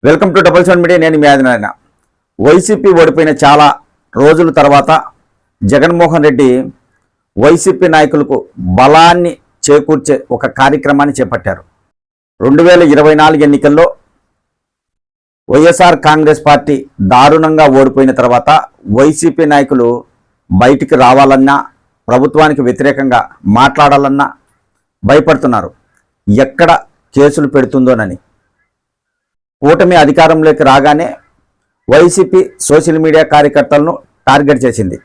Welcome to double seven media. నేను మీ Adinarayana. YCP ఓడిపోయిన చాలా రోజుల తర్వాత జగన్మోహన్ రెడ్డి వైసీపీ నాయకులకు బలాన్ని చేకూర్చే ఒక కార్యక్రమాన్ని చేపట్టారు. 2024 ఎన్నికల్లో వైఎస్ఆర్ కాంగ్రెస్ పార్టీ దారుణంగా ఓడిపోయిన తర్వాత వైసీపీ నాయకులు బయటికి రావాలన్నా, ప్రభుత్వానికి వ్యతిరేకంగా మాట్లాడాలన్నా భయపడుతున్నారు. ఎక్కడ కేసులు పెడుతుందోనని. కూటమి అధికారంలోకి రాగానే వైసీపీ సోషల్ మీడియా కార్యకర్తలను టార్గెట్ చేసింది.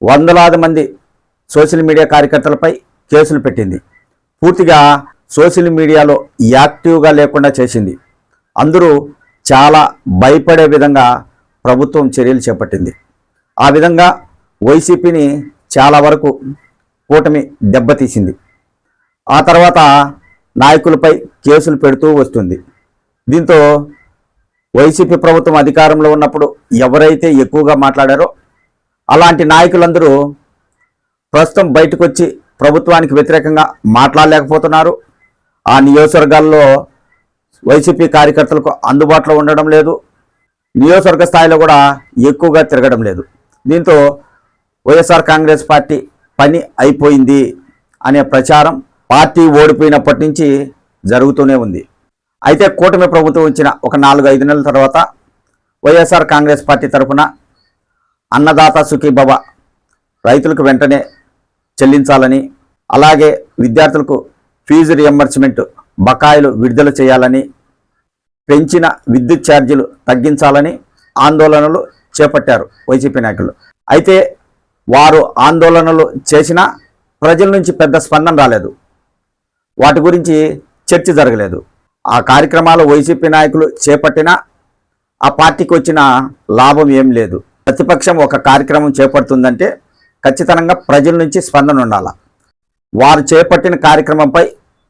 వందలాది మంది సోషల్ మీడియా కార్యకర్తలపై కేసులు పెట్టింది. పూర్తిగా సోషల్ మీడియాలో యాక్టివ్గా లేకుండా చేసింది. అందరూ చాలా భయపడే విధంగా ప్రభుత్వం చర్యలు చేపట్టింది. ఆ విధంగా వైసీపీని చాలా వరకు కూటమి దెబ్బతీసింది. ఆ తర్వాత నాయకులపై కేసులు పెడుతూ వస్తుంది. దీంతో వైసీపీ ప్రభుత్వం అధికారంలో ఉన్నప్పుడు ఎవరైతే ఎక్కువగా మాట్లాడారో అలాంటి నాయకులందరూ ప్రస్తుతం బయటకు వచ్చి ప్రభుత్వానికి వ్యతిరేకంగా మాట్లాడలేకపోతున్నారు. ఆ నియోజకవర్గాల్లో వైసీపీ కార్యకర్తలకు అందుబాటులో ఉండడం లేదు. నియోజకవర్గ స్థాయిలో కూడా ఎక్కువగా తిరగడం లేదు. దీంతో వైఎస్ఆర్ కాంగ్రెస్ పార్టీ పని అయిపోయింది అనే ప్రచారం పార్టీ ఓడిపోయినప్పటి నుంచి జరుగుతూనే ఉంది. అయితే కూటమి ప్రభుత్వం ఇచ్చిన ఒక 4-5 నెలల తర్వాత వైఎస్ఆర్ కాంగ్రెస్ పార్టీ తరఫున అన్నదాత సుఖీభవ రైతులకు వెంటనే చెల్లించాలని, అలాగే విద్యార్థులకు ఫీజు రియంబర్స్మెంట్ బకాయిలు విడుదల చేయాలని, పెంచిన విద్యుత్ ఛార్జీలు తగ్గించాలని ఆందోళనలు చేపట్టారు వైసీపీ నాయకులు. అయితే వారు ఆందోళనలు చేసినా ప్రజల నుంచి పెద్ద స్పందన రాలేదు. వాటి గురించి చర్చ జరగలేదు. ఆ కార్యక్రమాలు వైసీపీ నాయకులు చేపట్టినా ఆ పార్టీకి వచ్చిన లాభం ఏం లేదు. ప్రతిపక్షం ఒక కార్యక్రమం చేపడుతుందంటే ఖచ్చితంగా ప్రజల నుంచి స్పందన ఉండాలి. వారు చేపట్టిన కార్యక్రమంపై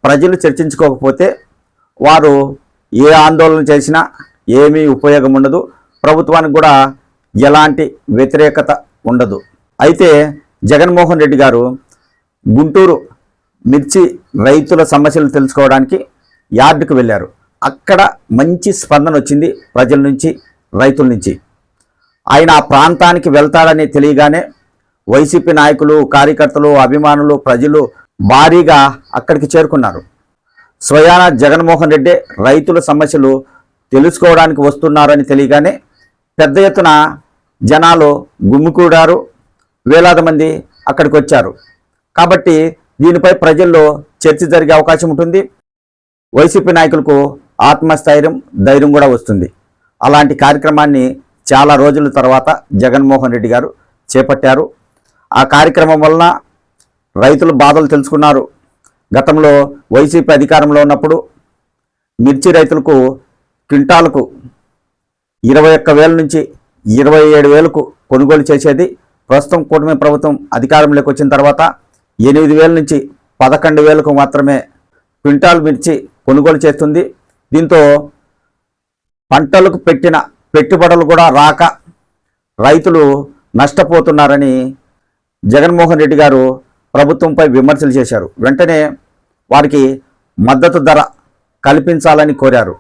ప్రజలు చర్చించుకోకపోతే వారు ఏ ఆందోళన చేసినా ఏమీ ఉపయోగం ఉండదు. ప్రభుత్వానికి కూడా ఎలాంటి వ్యతిరేకత ఉండదు. అయితే జగన్మోహన్ రెడ్డి గారు గుంటూరు మిర్చి రైతుల సమస్యలు తెలుసుకోవడానికి యార్డుకు వెళ్ళారు. అక్కడ మంచి స్పందన వచ్చింది ప్రజల నుంచి, రైతుల నుంచి. ఆయన ఆ ప్రాంతానికి వెళ్తాడని తెలియగానే వైసీపీ నాయకులు, కార్యకర్తలు, అభిమానులు, ప్రజలు భారీగా అక్కడికి చేరుకున్నారు. స్వయాన జగన్మోహన్ రెడ్డి రైతుల సమస్యలు తెలుసుకోవడానికి వస్తున్నారని తెలియగానే పెద్ద ఎత్తున జనాలు గుమికూడారు. వేలాది మంది అక్కడికి వచ్చారు. కాబట్టి దీనిపై ప్రజల్లో చర్చ జరిగే అవకాశం ఉంటుంది. వైసీపీ నాయకులకు ఆత్మస్థైర్యం, ధైర్యం కూడా వస్తుంది. అలాంటి కార్యక్రమాన్ని చాలా రోజుల తర్వాత జగన్మోహన్ రెడ్డి గారు చేపట్టారు. ఆ కార్యక్రమం వలన రైతుల బాధలు తెలుసుకున్నారు. గతంలో వైసీపీ అధికారంలో ఉన్నప్పుడు మిర్చి రైతులకు క్వింటాలకు 21,000 నుంచి 27,000కు కొనుగోలు చేసేది. ప్రస్తుతం కూటమి ప్రభుత్వం అధికారంలోకి వచ్చిన తర్వాత 8,000 నుంచి 11,000కు మాత్రమే క్వింటాల్ మిర్చి కొనుగోలు చేస్తుంది. దీంతో పంటలకు పెట్టిన పెట్టుబడులు కూడా రాక రైతులు నష్టపోతున్నారని జగన్మోహన్ రెడ్డి గారు ప్రభుత్వంపై విమర్శలు చేశారు. వెంటనే వారికి మద్దతు ధర కల్పించాలని కోరారు.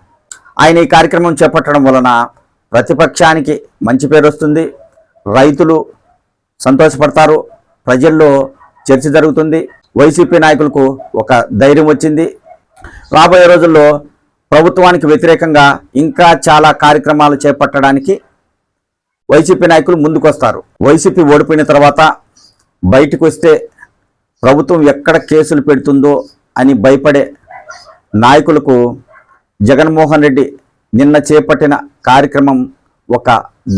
ఆయన ఈ కార్యక్రమం చేపట్టడం వలన ప్రతిపక్షానికి మంచి పేరు వస్తుంది. రైతులు సంతోషపడతారు. ప్రజల్లో చర్చ జరుగుతుంది. వైసీపీ నాయకులకు ఒక ధైర్యం వచ్చింది. రాబోయే రోజుల్లో ప్రభుత్వానికి వ్యతిరేకంగా ఇంకా చాలా కార్యక్రమాలు చేపట్టడానికి వైసీపీ నాయకులు ముందుకొస్తారు. వైసీపీ ఓడిపోయిన తర్వాత బయటకు వస్తే ప్రభుత్వం ఎక్కడ కేసులు పెడుతుందో అని భయపడే నాయకులకు జగన్మోహన్ రెడ్డి నిన్న చేపట్టిన కార్యక్రమం ఒక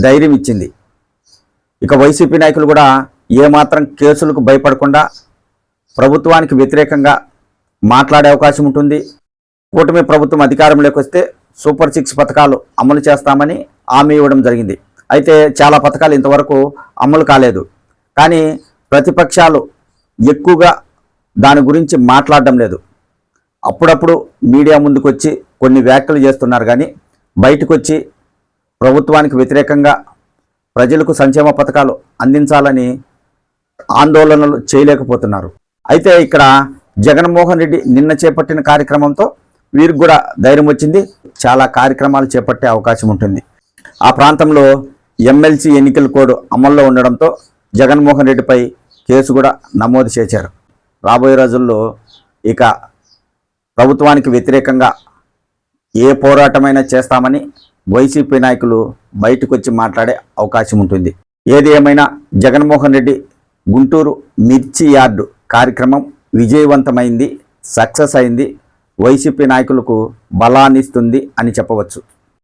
ధైర్యం ఇచ్చింది. ఇక వైసీపీ నాయకులు కూడా ఏమాత్రం కేసులకు భయపడకుండా ప్రభుత్వానికి వ్యతిరేకంగా మాట్లాడే అవకాశం ఉంటుంది. కూటమి ప్రభుత్వం అధికారంలోకి వస్తే సూపర్ 6 పథకాలు అమలు చేస్తామని హామీ ఇవ్వడం జరిగింది. అయితే చాలా పథకాలు ఇంతవరకు అమలు కాలేదు. కానీ ప్రతిపక్షాలు ఎక్కువగా దాని గురించి మాట్లాడడం లేదు. అప్పుడప్పుడు మీడియా ముందుకు వచ్చి కొన్ని వ్యాఖ్యలు చేస్తున్నారు. కానీ బయటకు వచ్చి ప్రభుత్వానికి వ్యతిరేకంగా ప్రజలకు సంక్షేమ పథకాలు అందించాలని ఆందోళనలు చేయలేకపోతున్నారు. అయితే ఇక్కడ జగన్మోహన్ రెడ్డి నిన్న చేపట్టిన కార్యక్రమంతో వీరికి కూడా ధైర్యం వచ్చింది. చాలా కార్యక్రమాలు చేపట్టే అవకాశం ఉంటుంది. ఆ ప్రాంతంలో ఎమ్మెల్సీ ఎన్నికల కోడ్ అమల్లో ఉండడంతో జగన్మోహన్ రెడ్డిపై కేసు కూడా నమోదు చేశారు. రాబోయే రోజుల్లో ఇక ప్రభుత్వానికి వ్యతిరేకంగా ఏ పోరాటమైనా చేస్తామని వైసీపీ నాయకులు బయటకు వచ్చి మాట్లాడే అవకాశం ఉంటుంది. ఏది ఏమైనా జగన్మోహన్ రెడ్డి గుంటూరు మిర్చి యార్డు కార్యక్రమం విజయవంతమైంది, సక్సెస్ అయింది, వైసీపీ నాయకులకు బలాన్నిస్తుంది అని చెప్పవచ్చు.